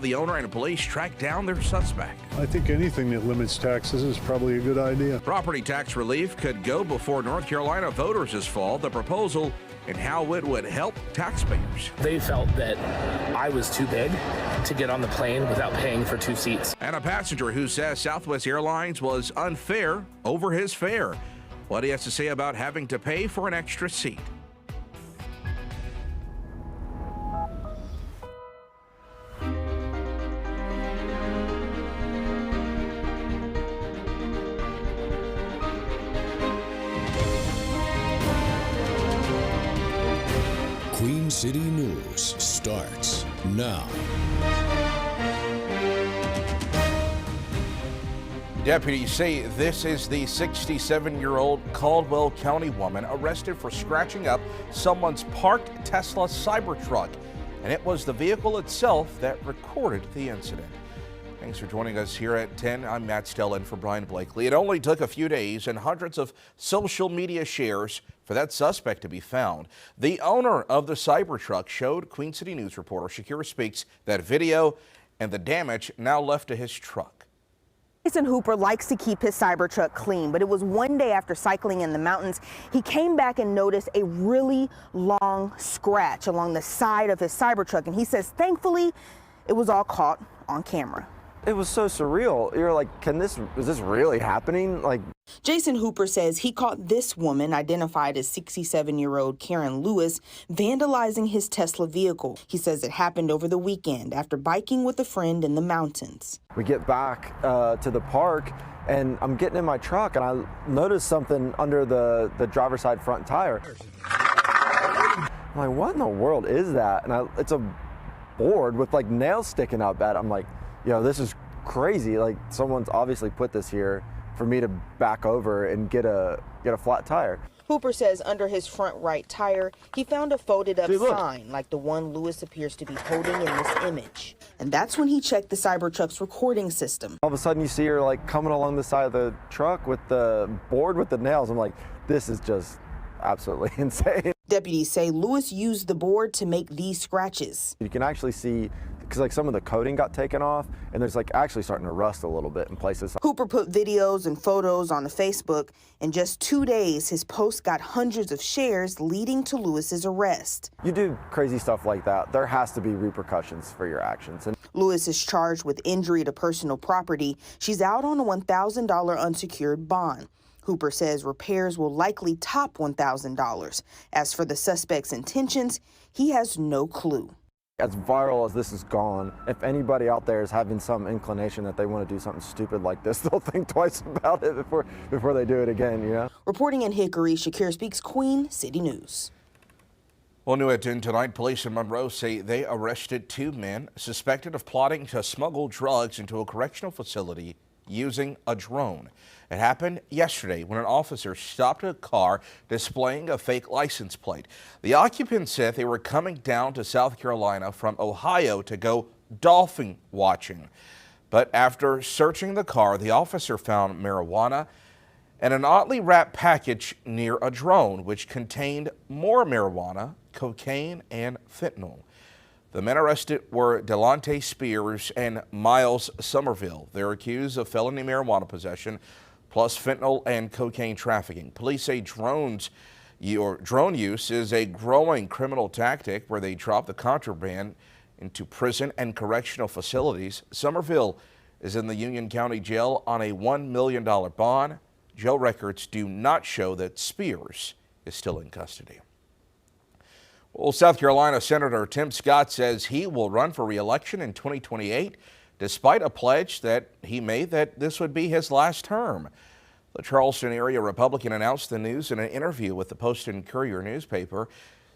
The owner and police tracked down their suspect. I think anything that limits taxes is probably a good idea. Property tax relief could go before North Carolina voters this fall. The proposal and how it would help taxpayers. They felt that I was too big to get on the plane without paying for 2 seats. And a passenger who says Southwest Airlines was unfair over his fare. What he has to say about having to pay for an extra seat. Queen City News starts now. Deputies say this is the 67-year-old Caldwell County woman arrested for scratching up someone's parked Tesla Cybertruck, and it was the vehicle itself that recorded the incident. Thanks for joining us here at 10. I'm Matt Stellan for Brian Blakely. It only took a few days and hundreds of social media shares for that suspect to be found. The owner of the Cybertruck showed Queen City News reporter Shakira Speaks that video and the damage now left to his truck. Jason Hooper likes to keep his Cybertruck clean, but it was one day after cycling in the mountains, he came back and noticed a really long scratch along the side of his Cybertruck, and he says thankfully it was all caught on camera. It was so surreal. You're like, is this really happening? Jason Hooper says he caught this woman, identified as 67-year-old Karen Lewis, vandalizing his Tesla vehicle. He says it happened over the weekend after biking with a friend in the mountains. We get back to the park, and I'm getting in my truck, and I noticed something under the driver's side front tire. I'm like, what in the world is that? And it's a board with nails sticking out at it. I'm like, this is crazy. Someone's obviously put this here for me to back over and get a flat tire. Hooper says under his front right tire, he found a folded up sign like the one Lewis appears to be holding in this image. And that's when he checked the Cybertruck's recording system. All of a sudden you see her coming along the side of the truck with the board with the nails. I'm like, this is just absolutely insane. Deputies say Lewis used the board to make these scratches. You can actually see, because some of the coating got taken off, and there's actually starting to rust a little bit in places. Hooper put videos and photos on the Facebook. In just 2 days, his post got hundreds of shares, leading to Lewis's arrest. You do crazy stuff like that, there has to be repercussions for your actions. And Lewis is charged with injury to personal property. She's out on a $1,000 unsecured bond. Hooper says repairs will likely top $1,000. As for the suspect's intentions, he has no clue. As viral as this has gone, if anybody out there is having some inclination that they want to do something stupid like this, they'll think twice about it before they do it again, Reporting in Hickory, Shakira Speaks, Queen City News. Well, new at 10 tonight, police in Monroe say they arrested 2 men suspected of plotting to smuggle drugs into a correctional facility using a drone. It happened yesterday when an officer stopped a car displaying a fake license plate. The occupants said they were coming down to South Carolina from Ohio to go dolphin watching. But after searching the car, the officer found marijuana and an oddly wrapped package near a drone, which contained more marijuana, cocaine, and fentanyl. The men arrested were Delonte Spears and Miles Somerville. They're accused of felony marijuana possession, plus fentanyl and cocaine trafficking. Police say drone use is a growing criminal tactic where they drop the contraband into prison and correctional facilities. Somerville is in the Union County Jail on a $1 million bond. Jail records do not show that Spears is still in custody. Well, South Carolina Senator Tim Scott says he will run for re-election in 2028, despite a pledge that he made that this would be his last term. The Charleston area Republican announced the news in an interview with the Post and Courier newspaper.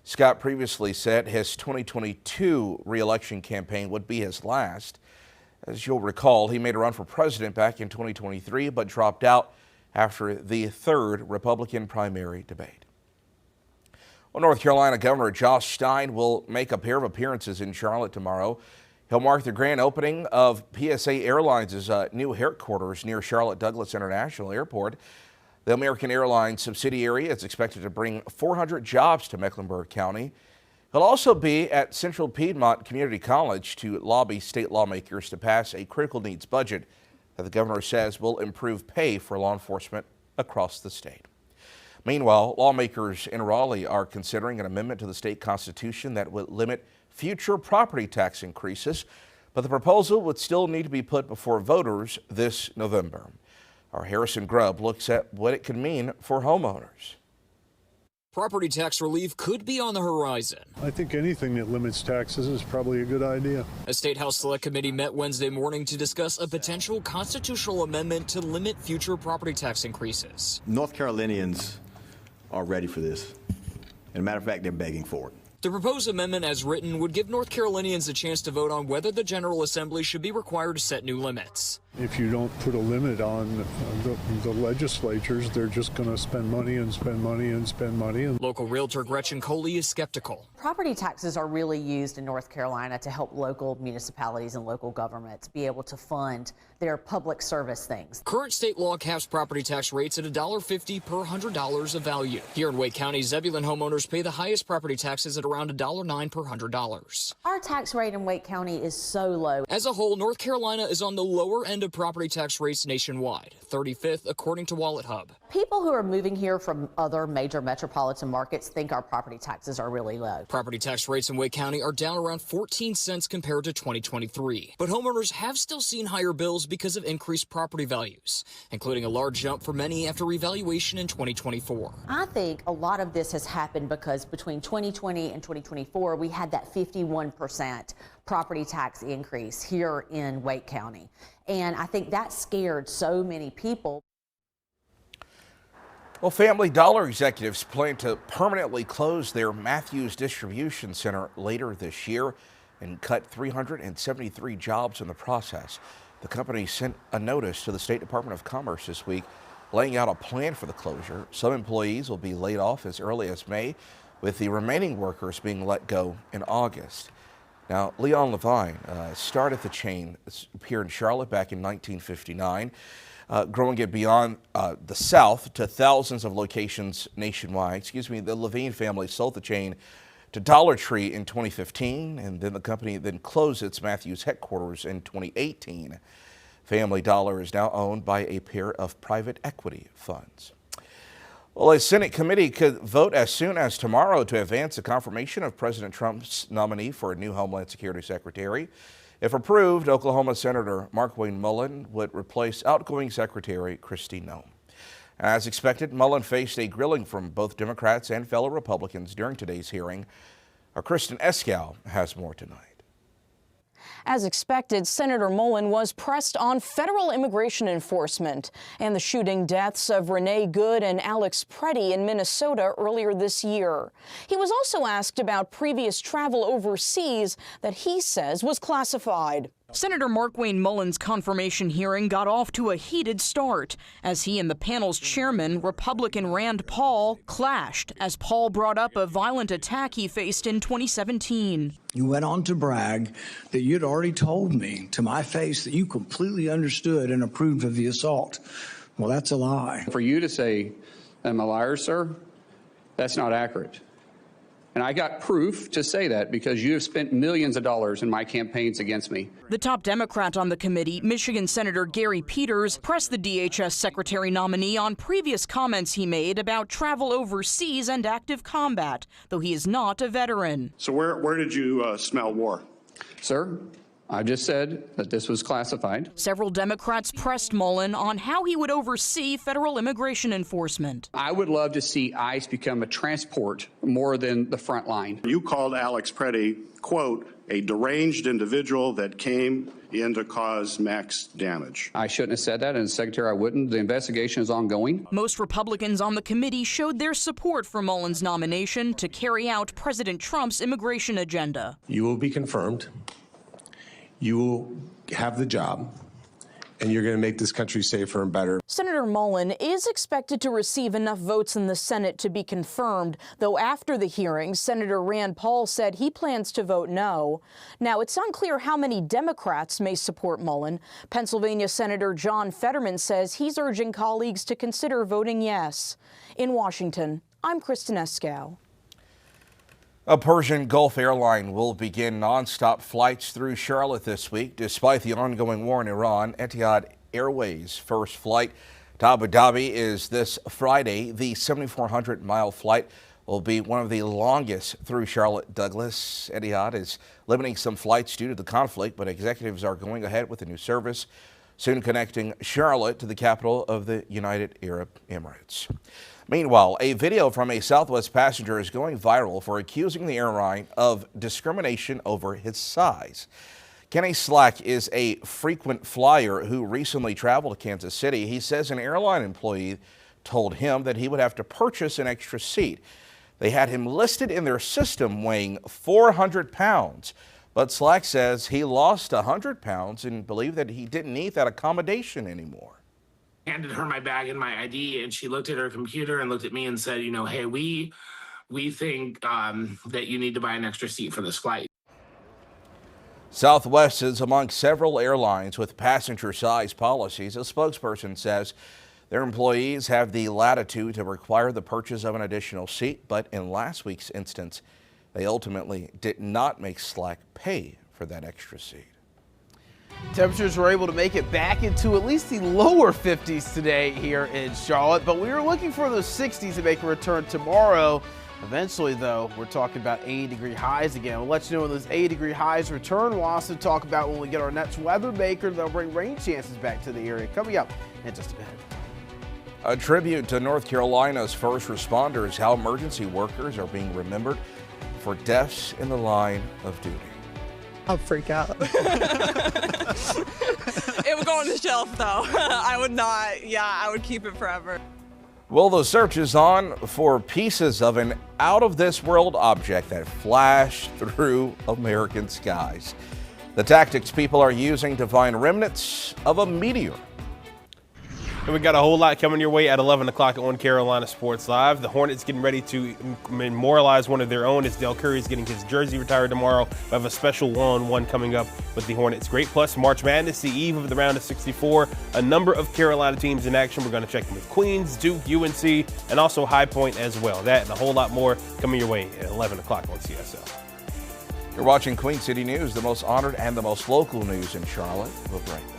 Scott previously said his 2022 re-election campaign would be his last. As you'll recall, he made a run for president back in 2023, but dropped out after the 3rd Republican primary debate. Well, North Carolina Governor Josh Stein will make a pair of appearances in Charlotte tomorrow. He'll mark the grand opening of PSA Airlines' new headquarters near Charlotte Douglas International Airport. The American Airlines subsidiary is expected to bring 400 jobs to Mecklenburg County. He'll also be at Central Piedmont Community College to lobby state lawmakers to pass a critical needs budget that the governor says will improve pay for law enforcement across the state. Meanwhile, lawmakers in Raleigh are considering an amendment to the state constitution that would limit future property tax increases, but the proposal would still need to be put before voters this November. Our Harrison Grubb looks at what it could mean for homeowners. Property tax relief could be on the horizon. I think anything that limits taxes is probably a good idea. A State House Select Committee met Wednesday morning to discuss a potential constitutional amendment to limit future property tax increases. North Carolinians are ready for this. As a matter of fact, they're begging for it. The proposed amendment as written would give North Carolinians a chance to vote on whether the General Assembly should be required to set new limits. If you don't put a limit on the legislatures, they're just going to spend money and spend money and spend money. Local realtor Gretchen Coley is skeptical. Property taxes are really used in North Carolina to help local municipalities and local governments be able to fund their public service things. Current state law caps property tax rates at $1.50 per $100 of value. Here in Wake County, Zebulon homeowners pay the highest property taxes at around $1.09 per $100. Our tax rate in Wake County is so low. As a whole, North Carolina is on the lower end of property tax rates nationwide, 35th according to Wallet Hub. People who are moving here from other major metropolitan markets think our property taxes are really low. Property tax rates in Wake County are down around 14 cents compared to 2023. But homeowners have still seen higher bills because of increased property values, including a large jump for many after revaluation in 2024. I think a lot of this has happened because between 2020 and 2024, we had that 51% property tax increase here in Wake County. And I think that scared so many people. Well, Family Dollar executives plan to permanently close their Matthews Distribution Center later this year and cut 373 jobs in the process. The company sent a notice to the State Department of Commerce this week laying out a plan for the closure. Some employees will be laid off as early as May, with the remaining workers being let go in August. Now, Leon Levine started the chain here in Charlotte back in 1959, growing it beyond the South to thousands of locations nationwide. The Levine family sold the chain to Dollar Tree in 2015, and then the company then closed its Matthews headquarters in 2018. Family Dollar is now owned by a pair of private equity funds. Well, a Senate committee could vote as soon as tomorrow to advance the confirmation of President Trump's nominee for a new Homeland Security Secretary. If approved, Oklahoma Senator Markwayne Mullin would replace outgoing Secretary Kristi Noem. As expected, Mullin faced a grilling from both Democrats and fellow Republicans during today's hearing. Our Kristen Eskow has more tonight. As expected, Senator Mullin was pressed on federal immigration enforcement and the shooting deaths of Renee Good and Alex Preddy in Minnesota earlier this year. He was also asked about previous travel overseas that he says was classified. Senator Markwayne Mullin's confirmation hearing got off to a heated start as he and the panel's chairman, Republican Rand Paul, clashed as Paul brought up a violent attack he faced in 2017. You went on to brag that you'd already told me to my face that you completely understood and approved of the assault. Well, that's a lie. For you to say I'm a liar, sir, that's not accurate. And I got proof to say that because you have spent millions of dollars in my campaigns against me. The top Democrat on the committee, Michigan Senator Gary Peters, pressed the DHS Secretary nominee on previous comments he made about travel overseas and active combat, though he is not a veteran. So where did you smell war? Sir, I just said that this was classified. Several Democrats pressed Mullin on how he would oversee federal immigration enforcement. I would love to see ICE become a transport more than the front line. You called Alex Preddy, quote, a deranged individual that came in to cause max damage. I shouldn't have said that, and Secretary, I wouldn't. The investigation is ongoing. Most Republicans on the committee showed their support for Mullin's nomination to carry out President Trump's immigration agenda. You will be confirmed. You will have the job, and you're going to make this country safer and better. Senator Mullin is expected to receive enough votes in the Senate to be confirmed, though after the hearing, Senator Rand Paul said he plans to vote no. Now, it's unclear how many Democrats may support Mullin. Pennsylvania Senator John Fetterman says he's urging colleagues to consider voting yes. In Washington, I'm Kristen Eskow. A Persian Gulf airline will begin nonstop flights through Charlotte this week. Despite the ongoing war in Iran, Etihad Airways' first flight to Abu Dhabi is this Friday. The 7,400-mile flight will be one of the longest through Charlotte. Douglas. Etihad is limiting some flights due to the conflict, but executives are going ahead with a new service, soon connecting Charlotte to the capital of the United Arab Emirates. Meanwhile, a video from a Southwest passenger is going viral for accusing the airline of discrimination over his size. Kenny Slack is a frequent flyer who recently traveled to Kansas City. He says an airline employee told him that he would have to purchase an extra seat. They had him listed in their system weighing 400 pounds. But Slack says he lost 100 pounds and believed that he didn't need that accommodation anymore. Handed her my bag and my ID, and she looked at her computer and looked at me and said, hey, we think that you need to buy an extra seat for this flight. Southwest is among several airlines with passenger size policies. A spokesperson says their employees have the latitude to require the purchase of an additional seat, but in last week's instance, they ultimately did not make Slack pay for that extra seat. Temperatures were able to make it back into at least the lower 50s today here in Charlotte, but we were looking for those 60s to make a return tomorrow. Eventually, though, we're talking about 80-degree highs again. We'll let you know when those 80-degree highs return. We'll also talk about when we get our next weather maker. They'll bring rain chances back to the area. Coming up in just a bit. A tribute to North Carolina's first responders, how emergency workers are being remembered for deaths in the line of duty. I'll freak out. It would go on the shelf, though. I would not. Yeah, I would keep it forever. Well, the search is on for pieces of an out-of-this-world object that flashed through American skies. The tactics people are using to find remnants of a meteor. And we got a whole lot coming your way at 11 o'clock on Carolina Sports Live. The Hornets getting ready to memorialize one of their own as Dell Curry is getting his jersey retired tomorrow. We have a special one-on-one coming up with the Hornets. Great plus March Madness, the eve of the round of 64. A number of Carolina teams in action. We're going to check in with Queens, Duke, UNC, and also High Point as well. That and a whole lot more coming your way at 11 o'clock on CSL. You're watching Queen City News, the most honored and the most local news in Charlotte. We'll be right back.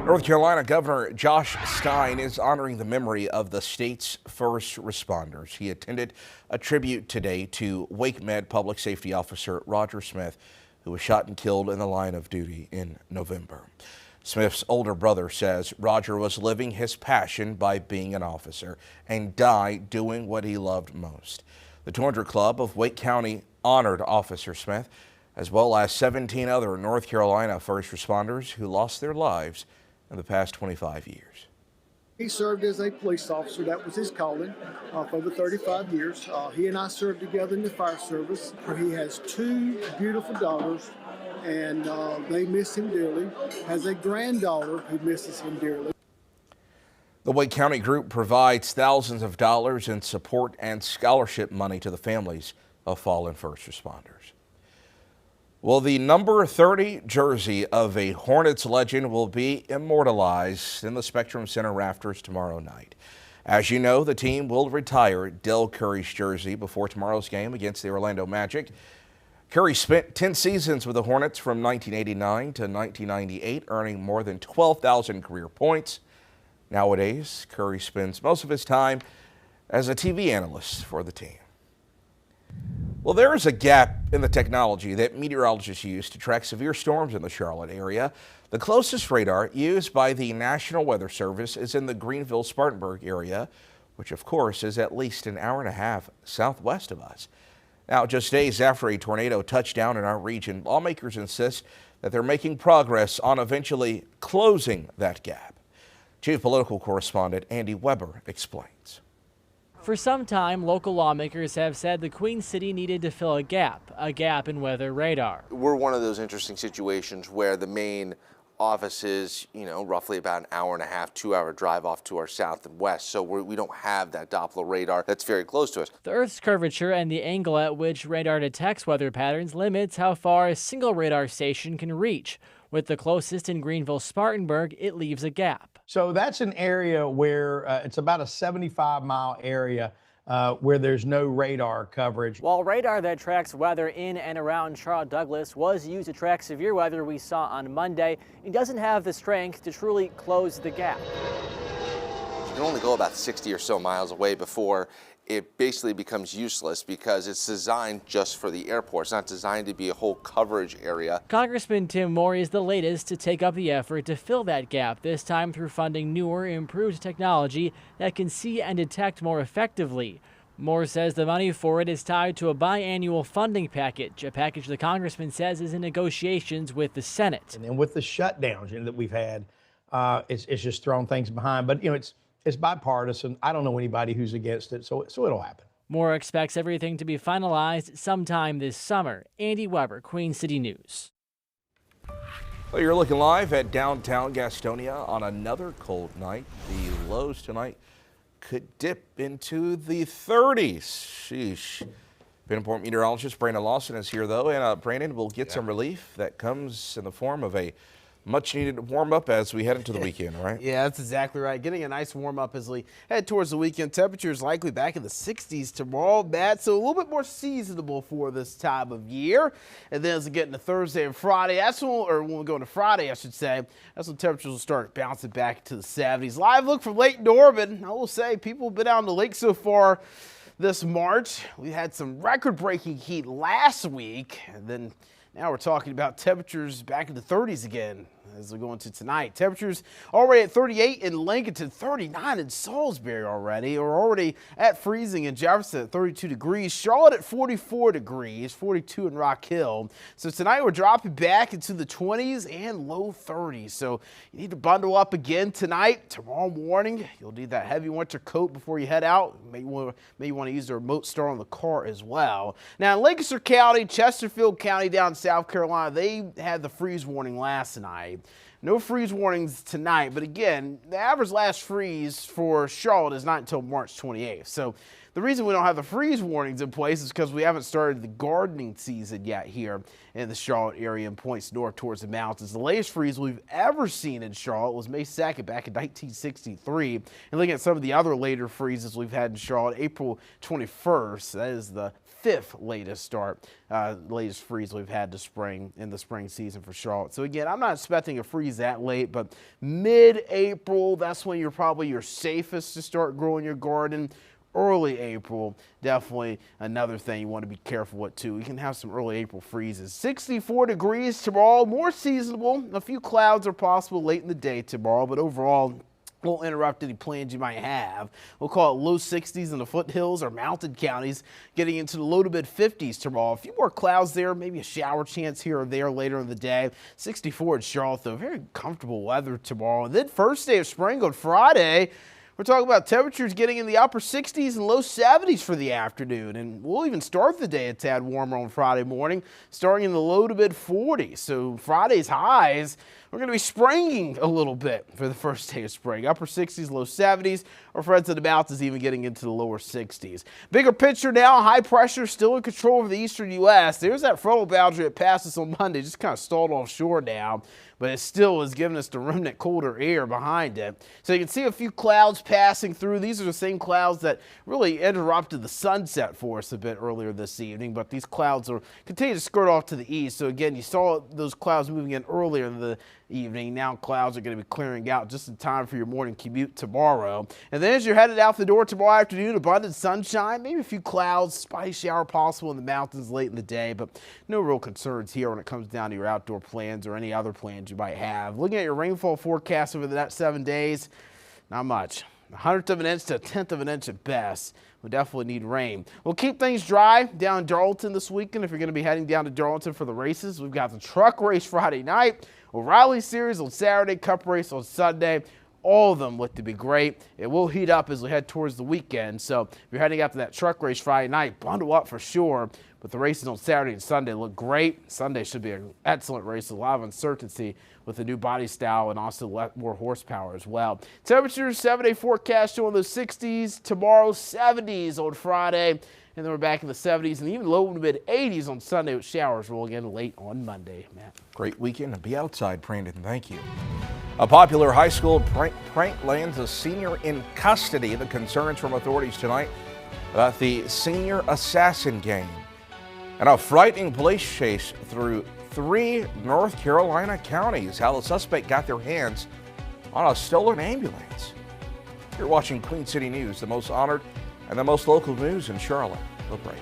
North Carolina Governor Josh Stein is honoring the memory of the state's first responders. He attended a tribute today to Wake Med Public Safety Officer Roger Smith, who was shot and killed in the line of duty in November. Smith's older brother says Roger was living his passion by being an officer and died doing what he loved most. The 200 Club of Wake County honored Officer Smith, as well as 17 other North Carolina first responders who lost their lives in the past 25 years. He served as a police officer. That was his calling for over 35 years. He and I served together in the fire service. He has 2 beautiful daughters, and they miss him dearly. Has a granddaughter who misses him dearly. The Wake County group provides thousands of dollars in support and scholarship money to the families of fallen first responders. Well, the number 30 jersey of a Hornets legend will be immortalized in the Spectrum Center rafters tomorrow night. As you know, the team will retire Del Curry's jersey before tomorrow's game against the Orlando Magic. Curry spent 10 seasons with the Hornets from 1989 to 1998, earning more than 12,000 career points. Nowadays, Curry spends most of his time as a TV analyst for the team. Well, there is a gap in the technology that meteorologists use to track severe storms in the Charlotte area. The closest radar used by the National Weather Service is in the Greenville-Spartanburg area, which of course is at least an hour and a half southwest of us. Now, just days after a tornado touched down in our region, lawmakers insist that they're making progress on eventually closing that gap. Chief Political Correspondent Andy Weber explains. For some time, local lawmakers have said the Queen City needed to fill a gap in weather radar. We're one of those interesting situations where the main office is, roughly about an hour and a half, 2-hour drive off to our south and west. So we don't have that Doppler radar that's very close to us. The Earth's curvature and the angle at which radar detects weather patterns limits how far a single radar station can reach. With the closest in Greenville-Spartanburg, it leaves a gap. So that's an area where it's about a 75-mile area where there's no radar coverage. While radar that tracks weather in and around Charlotte Douglas was used to track severe weather we saw on Monday, it doesn't have the strength to truly close the gap. You can only go about 60 or so miles away before it basically becomes useless because it's designed just for the airport. It's not designed to be a whole coverage area. Congressman Tim Moore is the latest to take up the effort to fill that gap, this time through funding newer, improved technology that can see and detect more effectively. Moore says the money for it is tied to a biannual funding package, a package the congressman says is in negotiations with the Senate. And then with the shutdowns that we've had, it's just thrown things behind. But, it's bipartisan. I don't know anybody who's against it, so it'll happen. Moore expects everything to be finalized sometime this summer. Andy Weber, Queen City News. Well, you're looking live at downtown Gastonia on another cold night. The lows tonight could dip into the 30s. Sheesh. Pinpoint meteorologist Brandon Lawson is here, though, and Brandon will get some relief that comes in the form of a much-needed warm-up as we head into the weekend, right? Yeah, that's exactly right. Getting a nice warm-up as we head towards the weekend. Temperatures likely back in the 60s tomorrow, Matt, so a little bit more seasonable for this time of year. And then as we get into Thursday and Friday, when we go into Friday, I should say, that's when temperatures will start bouncing back to the 70s. Live look from Lake Norman. I will say, people have been out on the lake so far this March. We had some record-breaking heat last week, and then now we're talking about temperatures back in the 30s again as we go into tonight. Temperatures already at 38 in Lincoln, 39 in Salisbury already. We're already at freezing in Jefferson at 32 degrees. Charlotte at 44 degrees, 42 in Rock Hill. So tonight we're dropping back into the 20s and low 30s. So you need to bundle up again tonight. Tomorrow morning, you'll need that heavy winter coat before you head out. Maybe you want to use the remote start on the car as well. Now in Lancaster County, Chesterfield County down in South Carolina, they had the freeze warning last night. No freeze warnings tonight, but again, the average last freeze for Charlotte is not until March 28th. So the reason we don't have the freeze warnings in place is because we haven't started the gardening season yet here in the Charlotte area and points north towards the mountains. The latest freeze we've ever seen in Charlotte was May 2nd back in 1963. And looking at some of the other later freezes we've had in Charlotte, April 21st, that is the 5th latest freeze we've had in the spring season for Charlotte. So again, I'm not expecting a freeze freeze that late, but mid-April, that's when you're probably your safest to start growing your garden. Early April, definitely another thing you want to be careful with too. You can have some early April freezes. 64 degrees tomorrow, more seasonable. A few clouds are possible late in the day tomorrow, but overall, won't interrupt any plans you might have. We'll call it low 60s in the foothills or mountain counties, getting into the low to mid 50s tomorrow. A few more clouds there, maybe a shower chance here or there later in the day. 64 in Charlotte, though. Very comfortable weather tomorrow. And then first day of spring on Friday. We're talking about temperatures getting in the upper 60s and low 70s for the afternoon. And we'll even start the day a tad warmer on Friday morning, starting in the low to mid 40s. So Friday's highs, we're going to be springing a little bit for the first day of spring. Upper 60s, low 70s. Our friends at the mountains even getting into the lower 60s. Bigger picture now, high pressure still in control over the eastern U.S. There's that frontal boundary that passed us on Monday, just kind of stalled offshore now. But it still is giving us the remnant colder air behind it. So you can see a few clouds passing through. These are the same clouds that really interrupted the sunset for us a bit earlier this evening. But these clouds will continue to skirt off to the east. So again, you saw those clouds moving in earlier in the evening. Now clouds are going to be clearing out just in time for your morning commute tomorrow. And then as you're headed out the door tomorrow afternoon, abundant sunshine, maybe a few clouds, spotty shower possible in the mountains late in the day, but no real concerns here when it comes down to your outdoor plans or any other plans you might have. Looking at your rainfall forecast over the next 7 days, not much. 1/100 of an inch to 1/10 of an inch at best. We definitely need rain. We'll keep things dry down in Darlington this weekend. If you're going to be heading down to Darlington for the races, we've got the truck race Friday night, O'Reilly Series on Saturday, Cup race on Sunday. All of them look to be great. It will heat up as we head towards the weekend. So if you're heading out to that truck race Friday night, bundle up for sure. But the races on Saturday and Sunday look great. Sunday should be an excellent race. A lot of uncertainty with the new body style and also more horsepower as well. Temperatures, 7-day forecast showing those 60s. Tomorrow, 70s on Friday. And then we're back in the 70s and even low to mid 80s on Sunday with showers rolling in late on Monday. Matt. Great weekend and be outside, Brandon. Thank you. A popular high school prank lands a senior in custody. The concerns from authorities tonight about the senior assassin gang. And a frightening police chase through 3 North Carolina counties. How the suspect got their hands on a stolen ambulance. You're watching Queen City News, the most honored and the most local news in Charlotte. We'll break.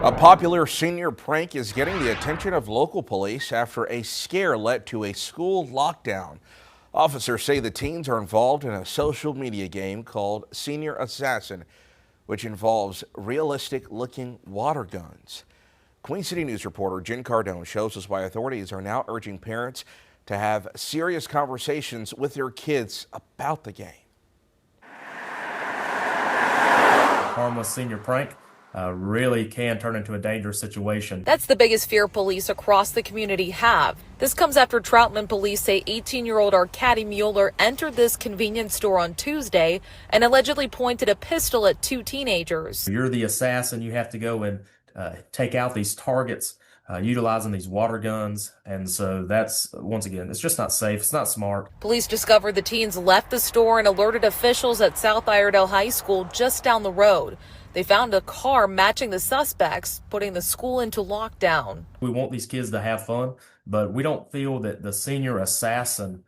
A popular senior prank is getting the attention of local police after a scare led to a school lockdown. Officers say the teens are involved in a social media game called Senior Assassin, which involves realistic-looking water guns. Queen City News reporter Jen Cardone shows us why authorities are now urging parents to have serious conversations with their kids about the game. Harmless senior prank really can turn into a dangerous situation. That's the biggest fear police across the community have. This comes after Troutman police say 18-year-old Arkady Mueller entered this convenience store on Tuesday and allegedly pointed a pistol at two teenagers. You're the assassin. You have to go and take out these targets utilizing these water guns. And so that's, once again, it's just not safe. It's not smart. Police discovered the teens left the store and alerted officials at South Iredell High School just down the road. They found a car matching the suspects, putting the school into lockdown. We want these kids to have fun, but we don't feel that the senior assassin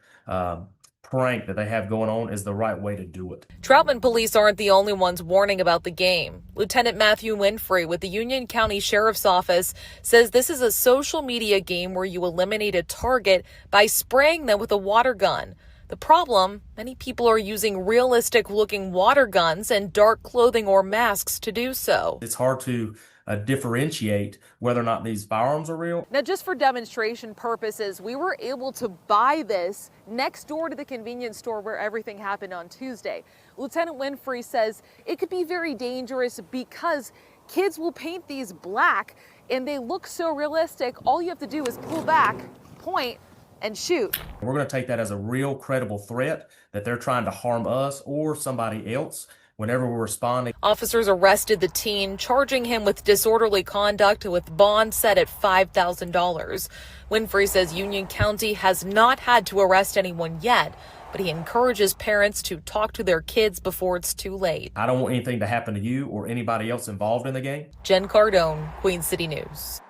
prank that they have going on is the right way to do it. Troutman police aren't the only ones warning about the game. Lieutenant Matthew Winfrey with the Union County Sheriff's Office says this is a social media game where you eliminate a target by spraying them with a water gun. The problem, many people are using realistic-looking water guns and dark clothing or masks to do so. It's hard to differentiate whether or not these firearms are real. Now, just for demonstration purposes, we were able to buy this next door to the convenience store where everything happened on Tuesday. Lieutenant Winfrey says it could be very dangerous because kids will paint these black and they look so realistic. All you have to do is pull back, point, and shoot. We're going to take that as a real credible threat that they're trying to harm us or somebody else whenever we're responding. Officers arrested the teen, charging him with disorderly conduct with bond set at $5,000. Winfrey says Union County has not had to arrest anyone yet, but he encourages parents to talk to their kids before it's too late. I don't want anything to happen to you or anybody else involved in the game. Jen Cardone, Queen City News.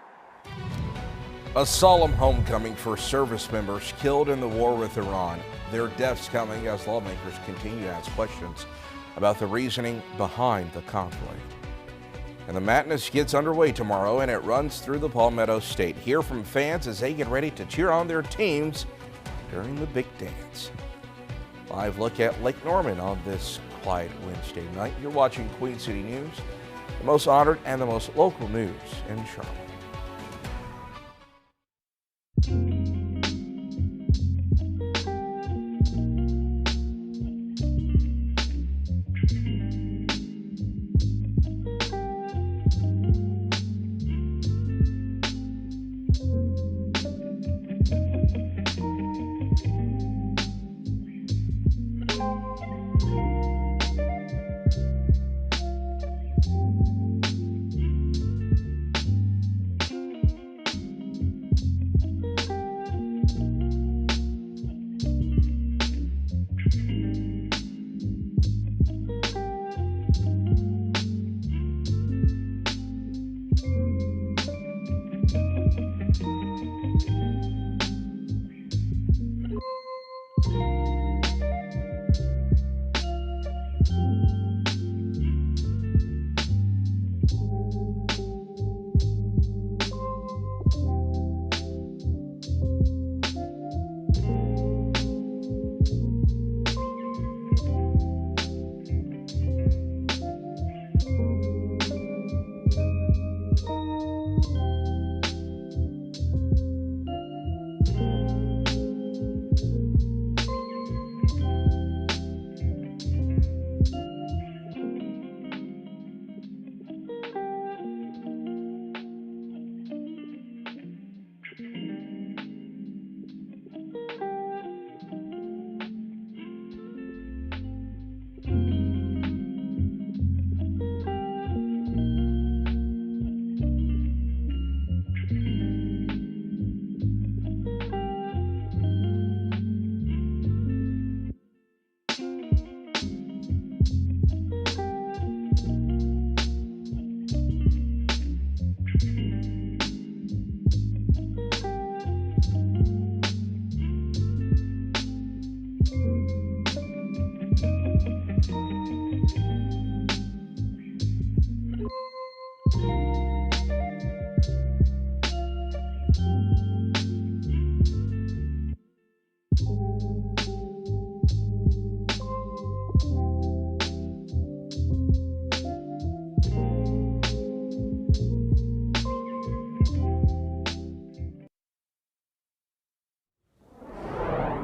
A solemn homecoming for service members killed in the war with Iran. Their deaths coming as lawmakers continue to ask questions about the reasoning behind the conflict. And the madness gets underway tomorrow, and it runs through the Palmetto State. Hear from fans as they get ready to cheer on their teams during the big dance. Live look at Lake Norman on this quiet Wednesday night. You're watching Queen City News, the most honored and the most local news in Charlotte.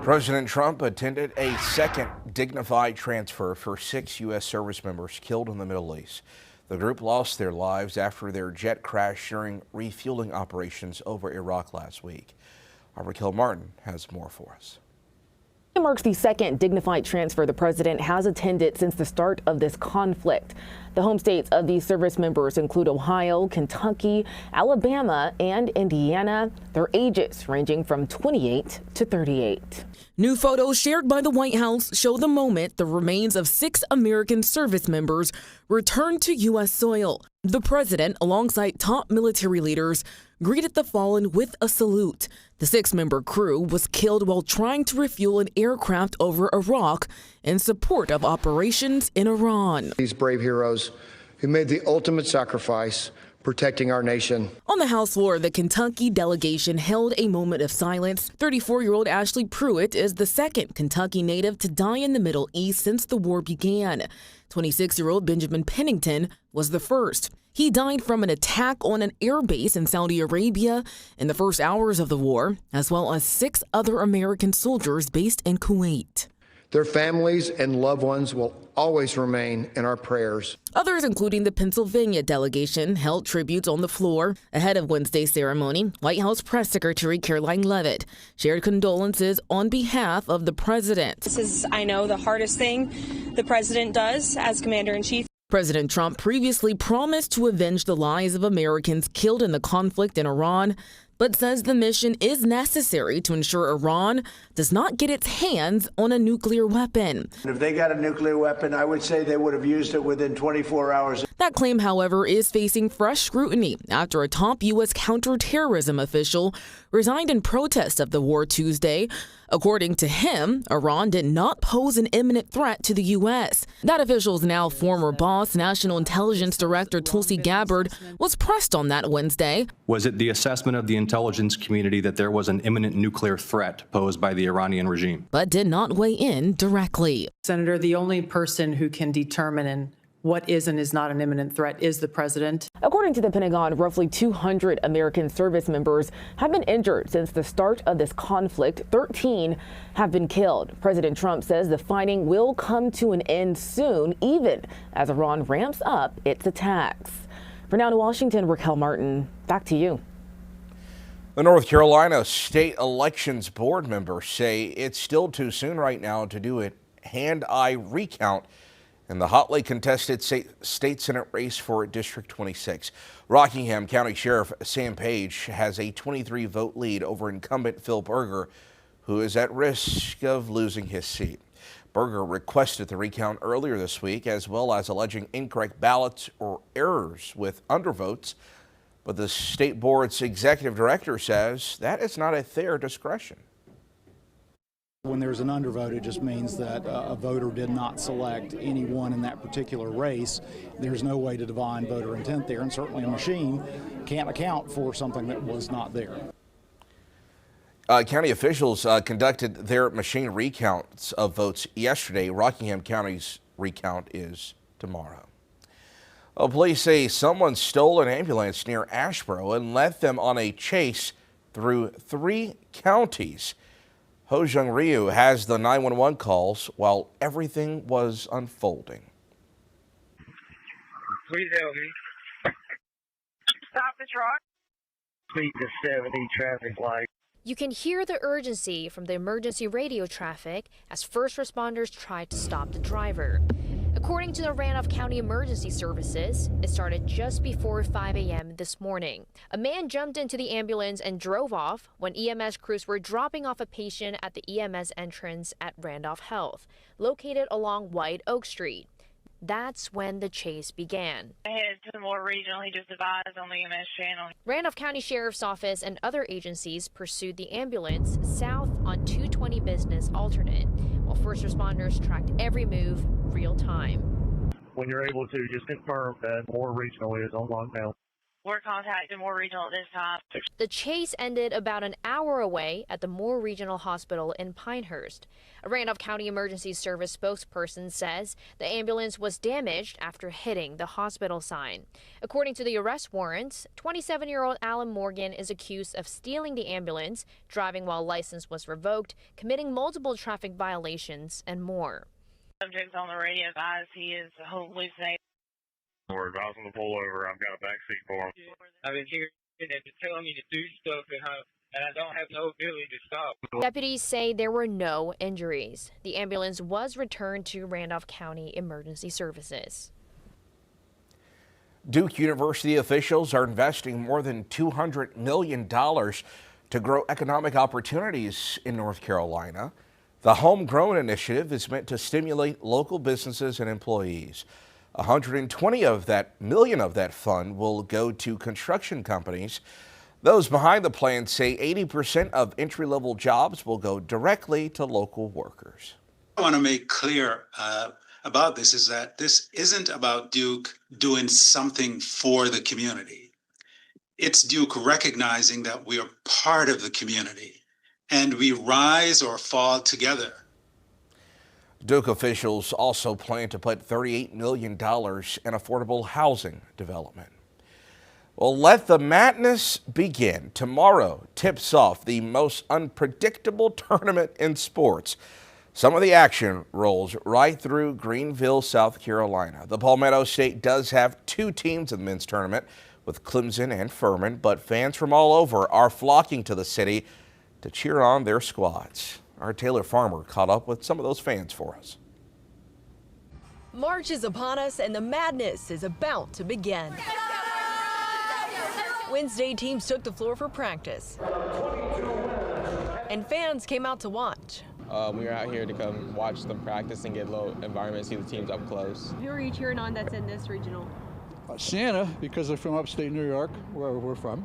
President Trump attended a second dignified transfer for 6 U.S. service members killed in the Middle East. The group lost their lives after their jet crashed during refueling operations over Iraq last week. Our Raquel Martin has more for us. It marks the second dignified transfer the president has attended since the start of this conflict. The home states of these service members include Ohio, Kentucky, Alabama, and Indiana. Their ages ranging from 28 to 38. New photos shared by the White House show the moment the remains of 6 American service members returned to U.S. soil. The president, alongside top military leaders, greeted the fallen with a salute. The 6-member crew was killed while trying to refuel an aircraft over Iraq in support of operations in Iran. These brave heroes who made the ultimate sacrifice protecting our nation. On the House floor, the Kentucky delegation held a moment of silence. 34-year-old Ashley Pruitt is the second Kentucky native to die in the Middle East since the war began. 26-year-old Benjamin Pennington was the first. He died from an attack on an air base in Saudi Arabia in the first hours of the war, as well as 6 other American soldiers based in Kuwait. Their families and loved ones will always remain in our prayers. Others, including the Pennsylvania delegation, held tributes on the floor. Ahead of Wednesday's ceremony, White House Press Secretary Caroline Leavitt shared condolences on behalf of the president. This is, I know, the hardest thing the president does as commander-in-chief. President Trump previously promised to avenge the lives of Americans killed in the conflict in Iran, but says the mission is necessary to ensure Iran does not get its hands on a nuclear weapon. If they got a nuclear weapon, I would say they would have used it within 24 hours. That claim, however, is facing fresh scrutiny after a top U.S. counterterrorism official resigned in protest of the war Tuesday. According to him, Iran did not pose an imminent threat to the U.S. That official's now former boss, National Intelligence Director Tulsi Gabbard, was pressed on that Wednesday. Was it the assessment of the intelligence community that there was an imminent nuclear threat posed by the Iranian regime? But did not weigh in directly. Senator, the only person who can determine what is and is not an imminent threat is the president. According to the Pentagon, roughly 200 American service members have been injured since the start of this conflict. 13 have been killed. President Trump says the fighting will come to an end soon, even as Iran ramps up its attacks. For now in Washington, Raquel Martin, back to you. The North Carolina State Elections Board members say it's still too soon right now to do a hand-eye recount in the hotly contested state Senate race for District 26. Rockingham County Sheriff Sam Page has a 23-vote lead over incumbent Phil Berger, who is at risk of losing his seat. Berger requested the recount earlier this week, as well as alleging incorrect ballots or errors with undervotes. But the state board's executive director says that is not at their discretion. When there's an undervote, it just means that a voter did not select anyone in that particular race. There's no way to divine voter intent there, and certainly a machine can't account for something that was not there. County officials conducted their machine recounts of votes yesterday. Rockingham County's recount is tomorrow. Police say someone stole an ambulance near Asheboro and led them on a chase through 3 counties. Ho Jung Ryu has the 911 calls while everything was unfolding. Please help me. Stop the truck. Speed to 70 traffic light. You can hear the urgency from the emergency radio traffic as first responders try to stop the driver. According to the Randolph County Emergency Services, it started just before 5 a.m. this morning. A man jumped into the ambulance and drove off when EMS crews were dropping off a patient at the EMS entrance at Randolph Health, located along White Oak Street. That's when the chase began. I headed to more regional. He just advised on the EMS channel. Randolph County Sheriff's Office and other agencies pursued the ambulance south on 220 Business Alternate, while first responders tracked every move real time. When you're able to, just confirm that more regional is on lockdown. We're contacting Moore Regional at this time. The chase ended about an hour away at the Moore Regional Hospital in Pinehurst. A Randolph County Emergency Service spokesperson says the ambulance was damaged after hitting the hospital sign. According to the arrest warrants, 27-year-old Alan Morgan is accused of stealing the ambulance, driving while license was revoked, committing multiple traffic violations, and more. Subjects on the radio advise he is hallucinating. We're advising to pull over. I've got a back seat for him. I've been hearing that they're telling me to do stuff and I don't have no ability to stop. Deputies say there were no injuries. The ambulance was returned to Randolph County Emergency Services. Duke University officials are investing more than $200 million to grow economic opportunities in North Carolina. The Homegrown Initiative is meant to stimulate local businesses and employees. 120 million of that fund will go to construction companies. Those behind the plan say 80% of entry-level jobs will go directly to local workers. I want to make clear about this is that this isn't about Duke doing something for the community. It's Duke recognizing that we are part of the community and we rise or fall together. Duke officials also plan to put $38 million in affordable housing development. Well, let the madness begin. Tomorrow tips off the most unpredictable tournament in sports. Some of the action rolls right through Greenville, South Carolina. The Palmetto State does have two teams in the men's tournament with Clemson and Furman, but fans from all over are flocking to the city to cheer on their squads. Our Taylor Farmer caught up with some of those fans for us. March is upon us and the madness is about to begin. Wednesday, teams took the floor for practice, and fans came out to watch. We were out here to come watch them practice and get a little environment, see the teams up close. Who are you cheering on that's in this regional? Siena, because they're from upstate New York, where we're from,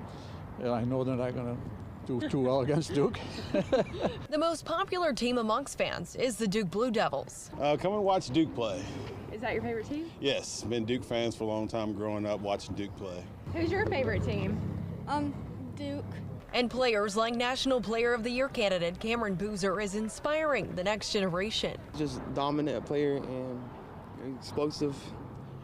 and I know they're not going to do too well against Duke. The most popular team amongst fans is the Duke Blue Devils. Come and watch Duke play. Is that your favorite team? Yes, been Duke fans for a long time growing up watching Duke play. Who's your favorite team? Duke. And players like National Player of the Year candidate Cameron Boozer is inspiring the next generation. Just dominant player and explosive.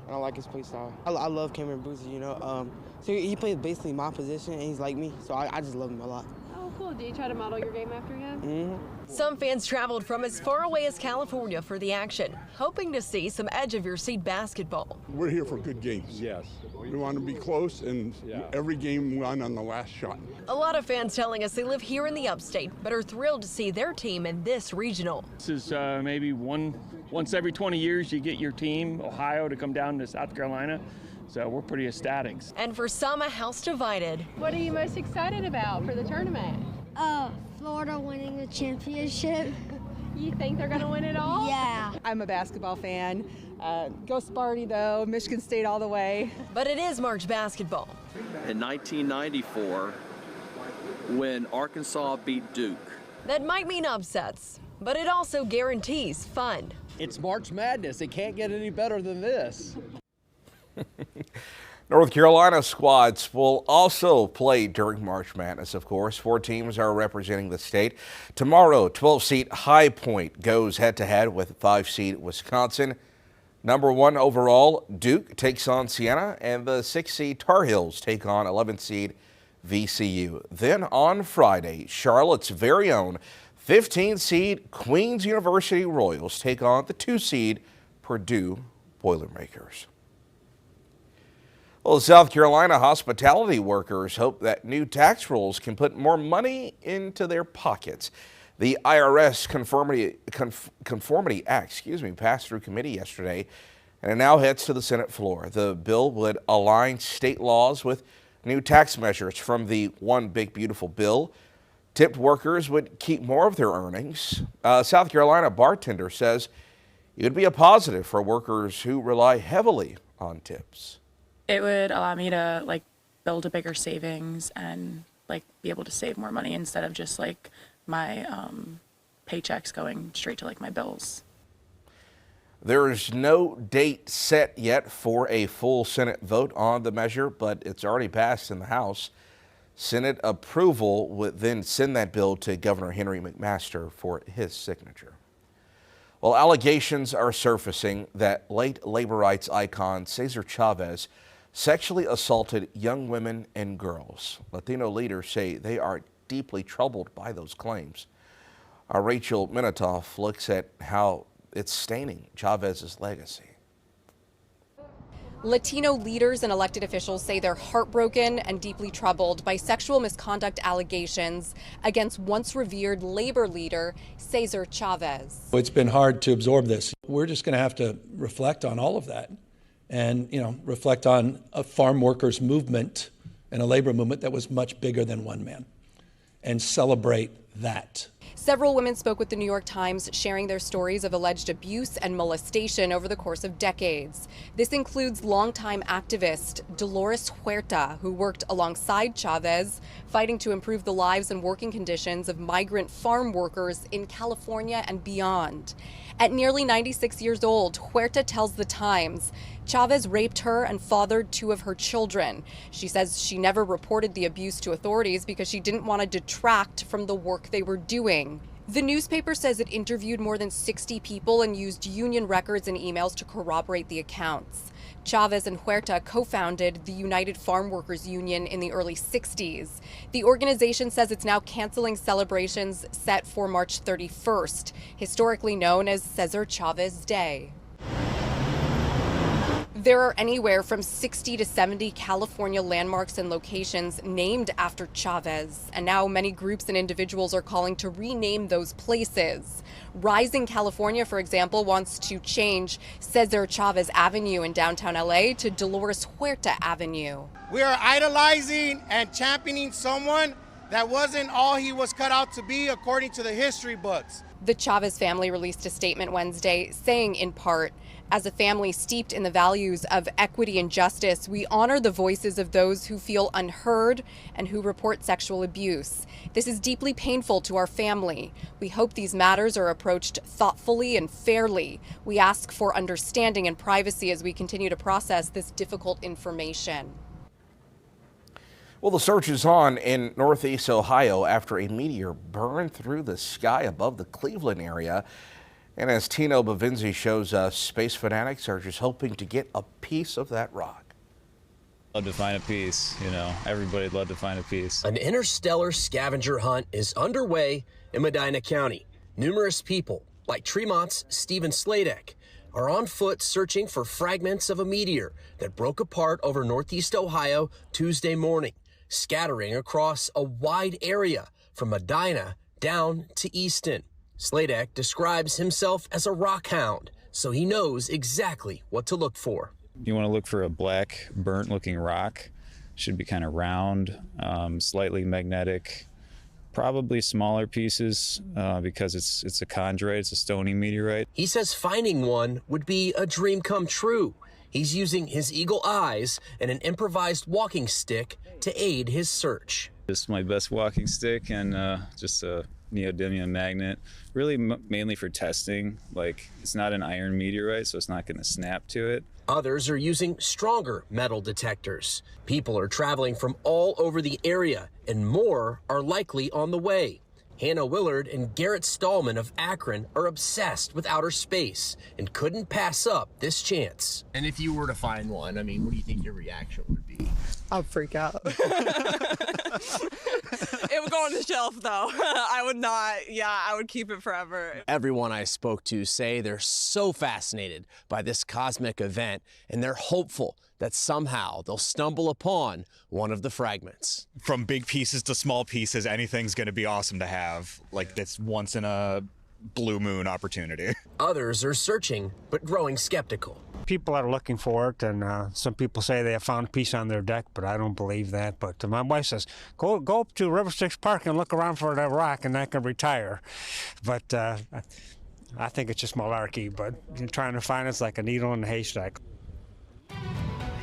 I like his play style. I love Cameron Boozer, you know. So he plays basically my position and he's like me, so I just love him a lot. Oh, cool. Do you try to model your game after him? Mm-hmm. Some fans traveled from as far away as California for the action, hoping to see some edge-of-your-seat basketball. We're here for good games. Yes. We want to be close and every game won on the last shot. A lot of fans telling us they live here in the upstate, but are thrilled to see their team in this regional. This is maybe once every 20 years you get your team, Ohio, to come down to South Carolina. So we're pretty ecstatic. And for some, a house divided. What are you most excited about for the tournament? Florida winning the championship. You think they're going to win it all? Yeah. I'm a basketball fan. Go Sparty, though. Michigan State all the way. But it is March basketball. In 1994, when Arkansas beat Duke. That might mean upsets, but it also guarantees fun. It's March Madness. It can't get any better than this. North Carolina squads will also play during March Madness, of course. 4 teams are representing the state. Tomorrow, 12-seed High Point goes head-to-head with 5-seed Wisconsin. Number 1 overall, Duke takes on Siena, and the 6-seed Tar Heels take on 11-seed VCU. Then on Friday, Charlotte's very own 15-seed Queens University Royals take on the 2-seed Purdue Boilermakers. Well, South Carolina hospitality workers hope that new tax rules can put more money into their pockets. The IRS Conformity Act, passed through committee yesterday, and it now heads to the Senate floor. The bill would align state laws with new tax measures from the One Big Beautiful Bill. Tipped workers would keep more of their earnings. A South Carolina bartender says it would be a positive for workers who rely heavily on tips. It would allow me to build a bigger savings and be able to save more money instead of just my paychecks going straight to my bills. There is no date set yet for a full Senate vote on the measure, but it's already passed in the House. Senate approval would then send that bill to Governor Henry McMaster for his signature. Well, allegations are surfacing that late labor rights icon Cesar Chavez sexually assaulted young women and girls. Latino leaders say they are deeply troubled by those claims. Our Rachel Minatoff looks at how it's staining Chavez's legacy. Latino leaders and elected officials say they're heartbroken and deeply troubled by sexual misconduct allegations against once revered labor leader Cesar Chavez. It's been hard to absorb this. We're just going to have to reflect on all of that and, reflect on a farm workers movement and a labor movement that was much bigger than one man and celebrate that. Several women spoke with the New York Times, sharing their stories of alleged abuse and molestation over the course of decades. This includes longtime activist Dolores Huerta, who worked alongside Chavez, fighting to improve the lives and working conditions of migrant farm workers in California and beyond. At nearly 96 years old, Huerta tells The Times Chavez raped her and fathered 2 of her children. She says she never reported the abuse to authorities because she didn't want to detract from the work they were doing. The newspaper says it interviewed more than 60 people and used union records and emails to corroborate the accounts. Chavez and Huerta co-founded the United Farm Workers Union in the early 60s. The organization says it's now canceling celebrations set for March 31st, historically known as Cesar Chavez Day. There are anywhere from 60 to 70 California landmarks and locations named after Chavez, and now many groups and individuals are calling to rename those places. Rising California, for example, wants to change Cesar Chavez Avenue in downtown LA to Dolores Huerta Avenue. We are idolizing and championing someone that wasn't all he was cut out to be, according to the history books. The Chavez family released a statement Wednesday saying, in part, as a family steeped in the values of equity and justice, we honor the voices of those who feel unheard and who report sexual abuse. This is deeply painful to our family. We hope these matters are approached thoughtfully and fairly. We ask for understanding and privacy as we continue to process this difficult information. Well, the search is on in Northeast Ohio after a meteor burned through the sky above the Cleveland area. And as Tino Bavinzi shows us, space fanatics are just hoping to get a piece of that rock. Love to find a piece, everybody'd love to find a piece. An interstellar scavenger hunt is underway in Medina County. Numerous people, like Tremont's Stephen Sladek, are on foot searching for fragments of a meteor that broke apart over Northeast Ohio Tuesday morning, scattering across a wide area from Medina down to Easton. Sladek describes himself as a rock hound, so he knows exactly what to look for. You want to look for a black, burnt-looking rock. Should be kind of round, slightly magnetic, probably smaller pieces because it's a chondrite, it's a stony meteorite. He says finding one would be a dream come true. He's using his eagle eyes and an improvised walking stick to aid his search. This is my best walking stick and just a neodymium magnet, really mainly for testing. It's not an iron meteorite, so it's not going to snap to it. Others are using stronger metal detectors. People are traveling from all over the area, and more are likely on the way. Hannah Willard and Garrett Stallman of Akron are obsessed with outer space and couldn't pass up this chance. And if you were to find one, what do you think your reaction would be? I'd freak out. It would go on the shelf, though. I would not. I would keep it forever. Everyone I spoke to say they're so fascinated by this cosmic event, and they're hopeful that somehow they'll stumble upon one of the fragments. From big pieces to small pieces, anything's going to be awesome to have. This once in a blue moon opportunity. Others are searching, but growing skeptical. People are looking for it, and some people say they have found a piece on their deck, but I don't believe that. But my wife says, go up to River Styx Park and look around for that rock, and I can retire. But I think it's just malarkey, but you're trying to find it's like a needle in a haystack.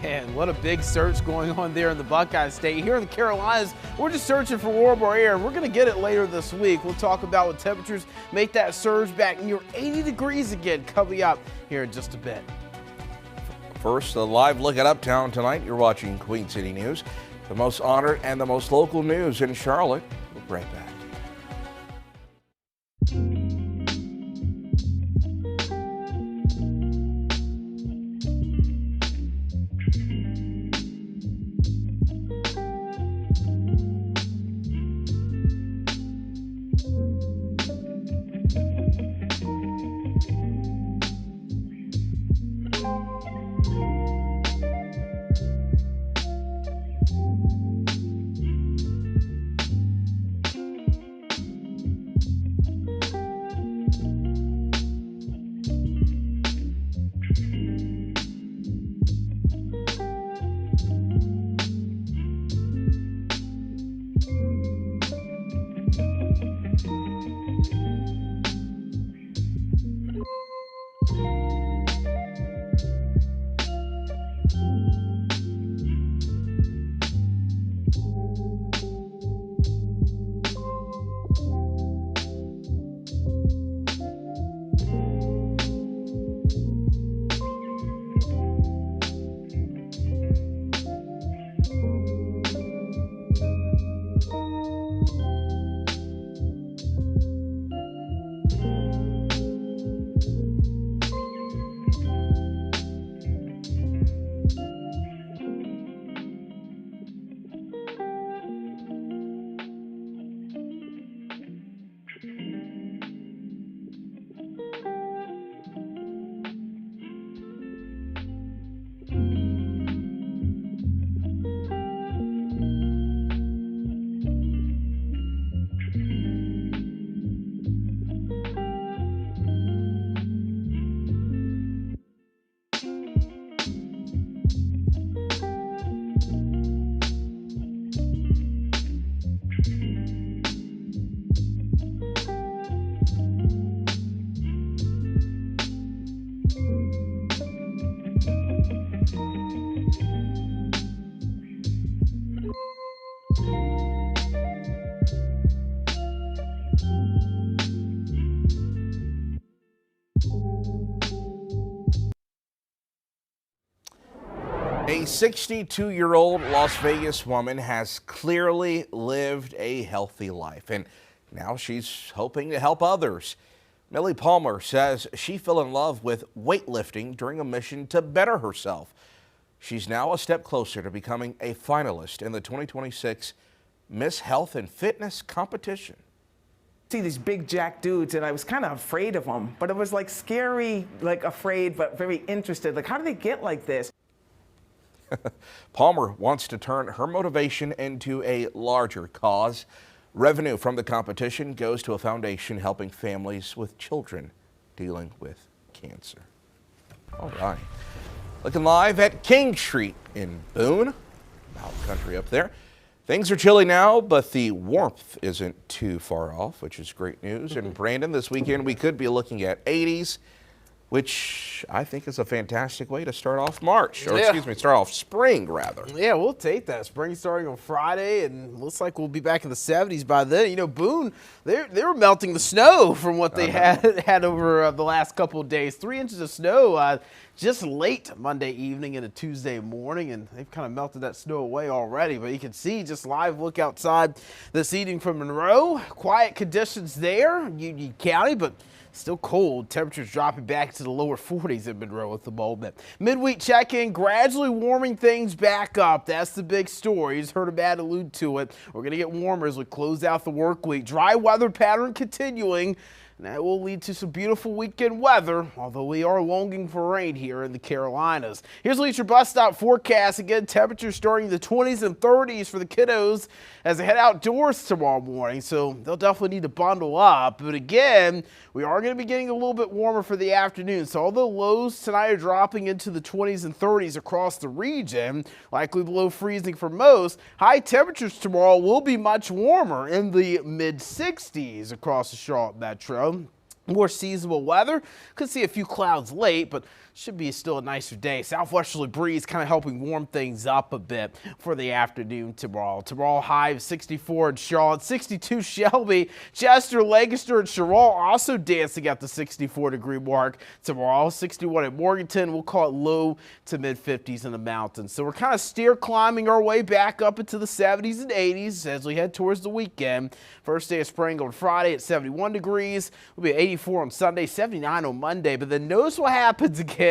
Man, what a big search going on there in the Buckeye State. Here in the Carolinas, we're just searching for warmer air. We're going to get it later this week. We'll talk about what temperatures make that surge back near 80 degrees again coming up here in just a bit. First, a live look at Uptown tonight. You're watching Queen City News, the most honored and the most local news in Charlotte. We'll be right back. A 62-year-old Las Vegas woman has clearly lived a healthy life, and now she's hoping to help others. Millie Palmer says she fell in love with weightlifting during a mission to better herself. She's now a step closer to becoming a finalist in the 2026 Miss Health and Fitness competition. See these big jack dudes, and I was kind of afraid of them, but it was like scary, like afraid, but very interested. Like, how do they get like this? Palmer wants to turn her motivation into a larger cause. Revenue from the competition goes to a foundation helping families with children dealing with cancer. All right. Looking live at King Street in Boone, out country up there. Things are chilly now, but the warmth isn't too far off, which is great news. And Brandon, this weekend we could be looking at 80s, which I think is a fantastic way to start off March, or excuse me, start off spring rather. Yeah, we'll take that. Spring starting on Friday, and looks like we'll be back in the 70s by then. You know, Boone, they were melting the snow from what they had over the last couple of days. 3 inches of snow just late Monday evening into Tuesday morning, and they've kind of melted that snow away already. But you can see, just live look outside this evening from Monroe. Quiet conditions there, Union County, but still cold. Temperatures dropping back to the lower 40s in Monroe at the moment. Midweek check-in, gradually warming things back up. That's the big story. You just heard Matt allude to it. We're going to get warmer as we close out the work week. Dry weather pattern continuing. And that will lead to some beautiful weekend weather, although we are longing for rain here in the Carolinas. Here's Leisure Bus Stop forecast. Again, temperatures starting in the 20s and 30s for the kiddos as they head outdoors tomorrow morning, so they'll definitely need to bundle up. But again, we are going to be getting a little bit warmer for the afternoon, so although lows tonight are dropping into the 20s and 30s across the region, likely below freezing for most, high temperatures tomorrow will be much warmer in the mid-60s across the Charlotte metro. More seasonable weather. Could see a few clouds late, but should be still a nicer day. Southwesterly breeze kind of helping warm things up a bit for the afternoon tomorrow. Tomorrow high of 64 in Charlotte, 62 Shelby, Chester, Lancaster, and Sherall also dancing at the 64-degree mark tomorrow. 61 at Morganton. We'll call it low to mid-50s in the mountains. So we're kind of stair climbing our way back up into the 70s and 80s as we head towards the weekend. First day of spring on Friday at 71 degrees. We'll be at 84 on Sunday, 79 on Monday. But then notice what happens again.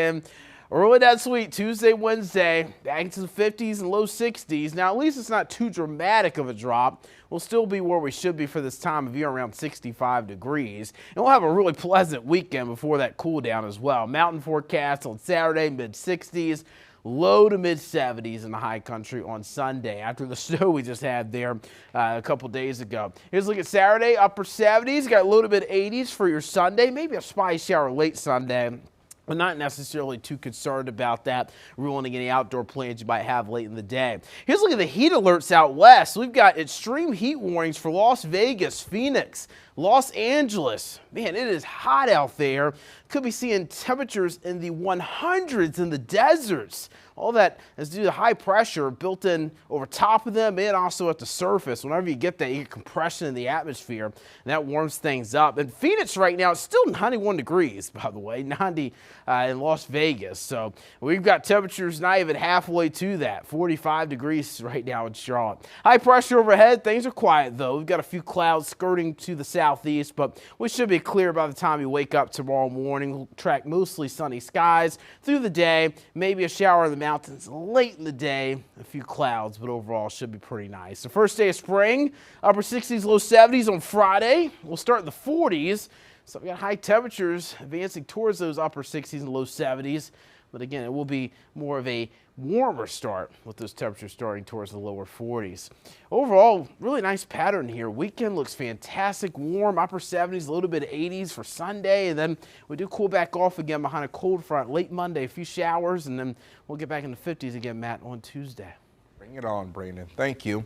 Early next week, Tuesday, Wednesday, back into the 50s and low 60s. Now, at least it's not too dramatic of a drop. We'll still be where we should be for this time of year, around 65 degrees. And we'll have a really pleasant weekend before that cool down as well. Mountain forecast on Saturday, mid-60s. Low to mid-70s in the high country on Sunday after the snow we just had there a couple days ago. Here's a look at Saturday, upper 70s. Got low to mid-80s for your Sunday. Maybe a spotty shower late Sunday. But not necessarily too concerned about that, ruining any outdoor plans you might have late in the day. Here's a look at the heat alerts out west. We've got extreme heat warnings for Las Vegas, Phoenix, Los Angeles. Man, it is hot out there. Could be seeing temperatures in the 100s in the deserts. All that is due to high pressure built in over top of them and also at the surface. Whenever you get that, you get compression in the atmosphere, and that warms things up. In Phoenix right now, it's still 91 degrees, by the way, 90 in Las Vegas. So we've got temperatures not even halfway to that, 45 degrees right now in Charlotte. High pressure overhead. Things are quiet, though. We've got a few clouds skirting to the southeast, but we should be clear by the time you wake up tomorrow morning. We'll track mostly sunny skies through the day, maybe a shower in the mountains late in the day, a few clouds, but overall should be pretty nice. The first day of spring, upper 60s, low 70s on Friday. We'll start in the 40s. So we've got high temperatures advancing towards those upper 60s and low 70s. But again, it will be more of a warmer start with those temperatures starting towards the lower 40s. Overall, really nice pattern here. Weekend looks fantastic, warm, upper 70s, a little bit of 80s for Sunday, and then we do cool back off again behind a cold front late Monday, a few showers, and then we'll get back in the 50s again, Matt, on Tuesday. Bring it on, Brandon. Thank you.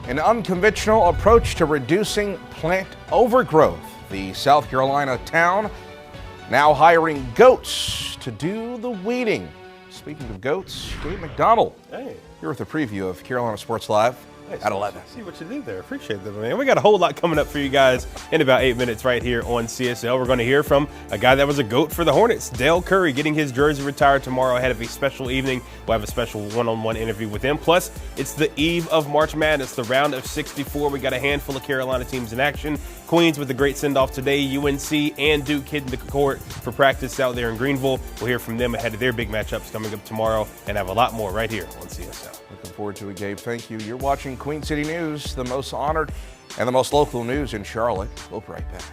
An unconventional approach to reducing plant overgrowth. The South Carolina town now hiring goats to do the weeding. Speaking of goats, Dave McDonald. Hey. Here with a preview of Carolina Sports Live at 11. See what you did there. Appreciate that, man. We got a whole lot coming up for you guys in about 8 minutes right here on CSL. We're going to hear from a guy that was a GOAT for the Hornets, Dale Curry, getting his jersey retired tomorrow ahead of a special evening. We'll have a special one-on-one interview with him. Plus, it's the eve of March Madness, the round of 64. We got a handful of Carolina teams in action. Queens with a great send-off today. UNC and Duke hitting the court for practice out there in Greenville. We'll hear from them ahead of their big matchups coming up tomorrow and have a lot more right here on CSL. Looking forward to it, Gabe. Thank you. You're watching Queen City News, the most honored and the most local news in Charlotte. We'll be right back.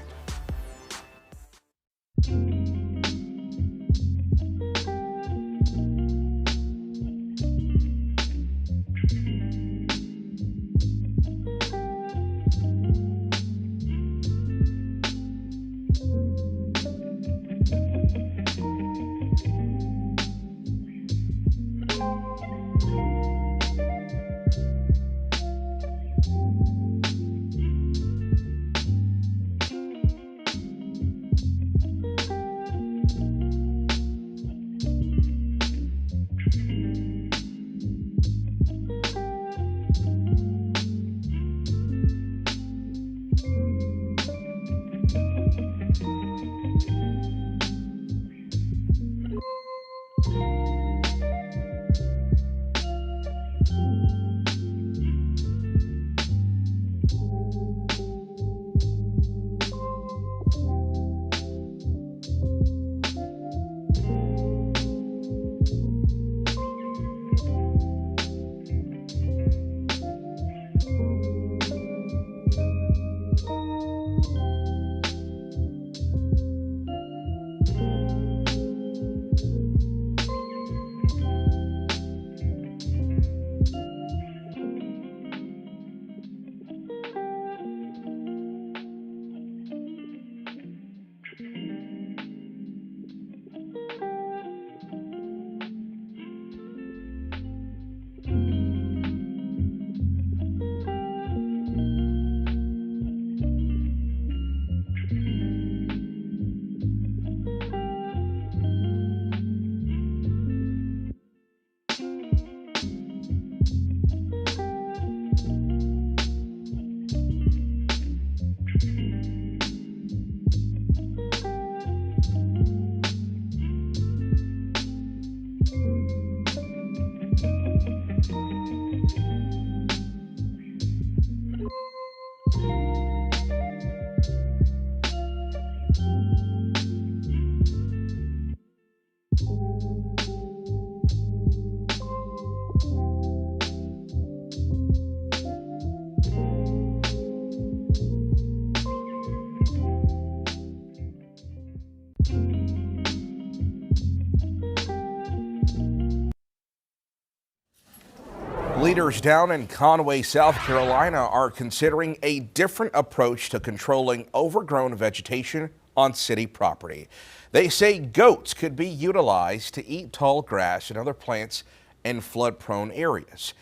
Leaders down in Conway, South Carolina are considering a different approach to controlling overgrown vegetation on city property. They say goats could be utilized to eat tall grass and other plants in flood-prone areas.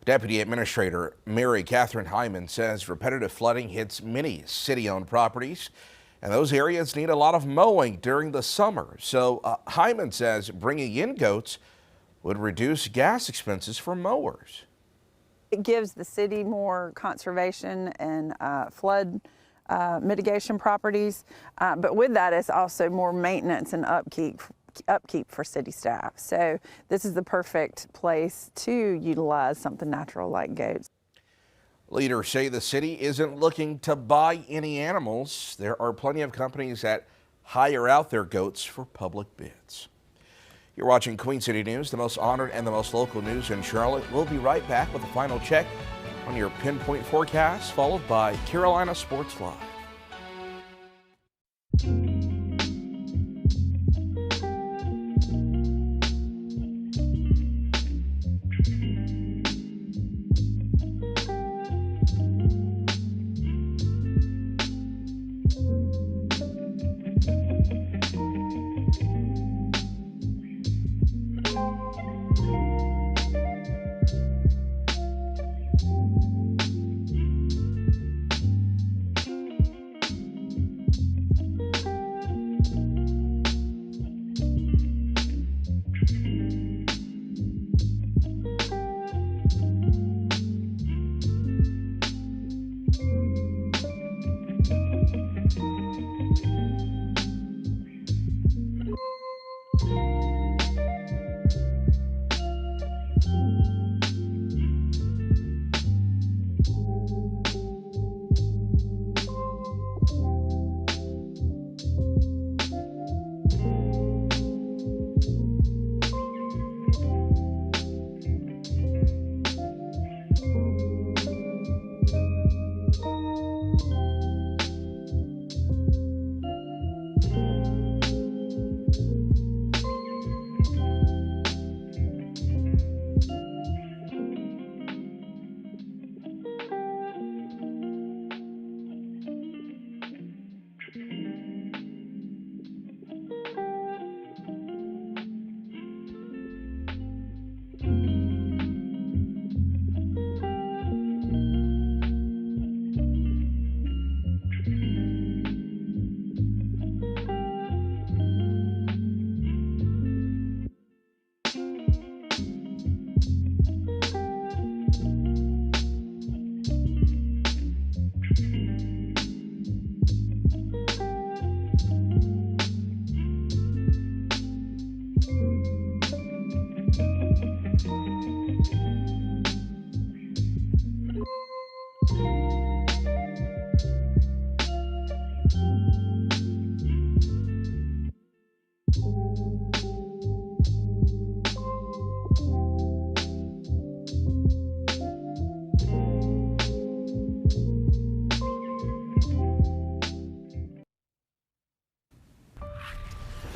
Deputy Administrator Mary Catherine Hyman says repetitive flooding hits many city-owned properties, and those areas need a lot of mowing during the summer. So Hyman says bringing in goats would reduce gas expenses for mowers. It gives the city more conservation and flood mitigation properties, but with that is also more maintenance and upkeep for city staff. So this is the perfect place to utilize something natural like goats. Leaders say the city isn't looking to buy any animals. There are plenty of companies that hire out their goats for public bids. You're watching Queen City News, the most honored and the most local news in Charlotte. We'll be right back with a final check on your pinpoint forecast, followed by Carolina Sports Live.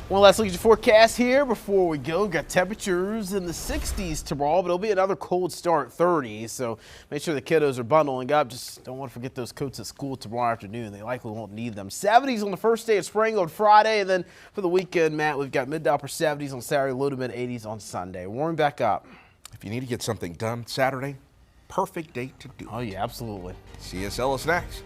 Well, let's look at your forecast here before we go. Got temperatures in the 60s tomorrow, but it'll be another cold start, 30s. So make sure the kiddos are bundling up. Just don't want to forget those coats at school tomorrow afternoon. They likely won't need them. 70s on the first day of spring on Friday, and then for the weekend, Matt, we've got mid to upper 70s on Saturday, low to mid 80s on Sunday. Warming back up. If you need to get something done Saturday, perfect date to do it. Oh yeah, absolutely. CSL is next.